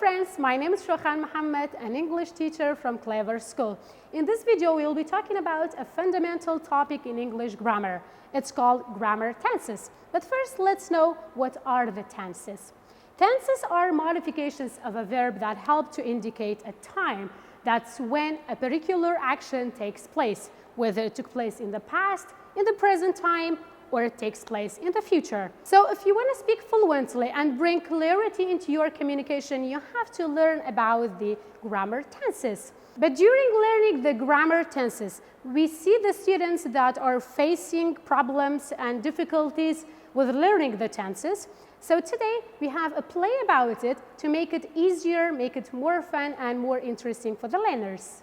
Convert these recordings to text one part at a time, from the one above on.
friends, my name is Shokhan Mohammed, an English teacher from Clever School. In this video, we'll be talking about a fundamental topic in English grammar. It's called grammar tenses. But first, let's know what are the tenses. Tenses are modifications of a verb that help to indicate a time. That's when a particular action takes place, whether it took place in the past, in the present time, or it takes place in the future. So if you want to speak fluently and bring clarity into your communication, you have to learn about the grammar tenses. But during learning the grammar tenses, we see the students that are facing problems and difficulties with learning the tenses. So today we have a play about it to make it easier, make it more fun and more interesting for the learners.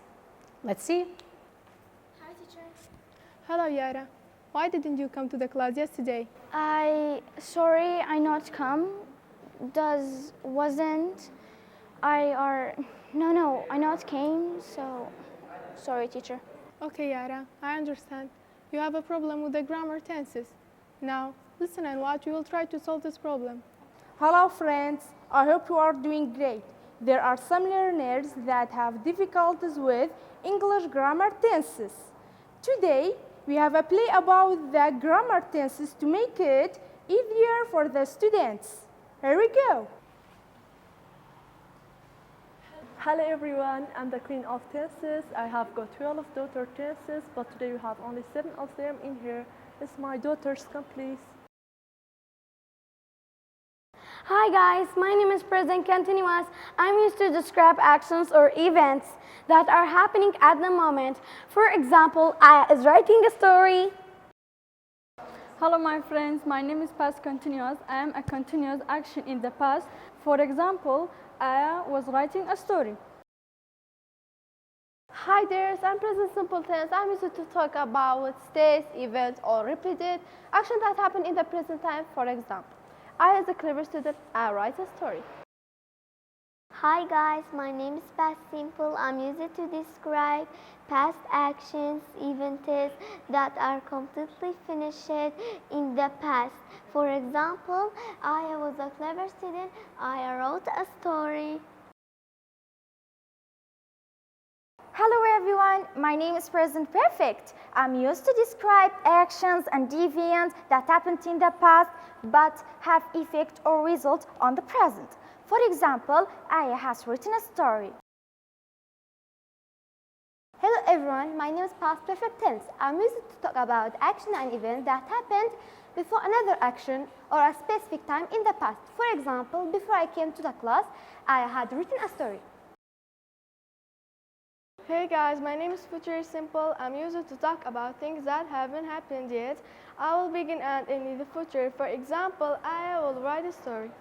Let's see. Hi, teacher. Hello, Yara. Why didn't you come to the class yesterday? Sorry, I not come. I not came, so sorry, teacher. Okay, Yara, I understand. You have a problem with the grammar tenses. Now, listen and watch. We will try to solve this problem. Hello friends, I hope you are doing great. There are some learners that have difficulties with English grammar tenses. Today, we have a play about the grammar tenses to make it easier for the students. Here we go. Hello everyone, I'm the queen of tenses. I have got 12 daughter tenses, but today we have only 7 of them in here. It's my daughters, come please. Hi guys, my name is Present Continuous. I'm used to describe actions or events that are happening at the moment. For example, I is writing a story. Hello my friends, my name is Past Continuous. I am a continuous action in the past. For example, I was writing a story. Hi there, I'm Present Simple Tense. I'm used to talk about states, events, or repeated actions that happen in the present time. For example, I, as a clever student, I write a story. Hi guys, my name is Past Simple. I'm used to describe past actions, events that are completely finished in the past. For example, I was a clever student. I wrote a story. Hello everyone, my name is Present Perfect. I'm used to describe actions and events that happened in the past but have effect or result on the present. For example, I has written a story. Hello everyone, my name is Past Perfect Tense. I'm used to talk about action and events that happened before another action or a specific time in the past. For example, before I came to the class, I had written a story. Hey guys, my name is Future Simple. I'm used to talk about things that haven't happened yet. I will begin and end in the future. For example, I will write a story.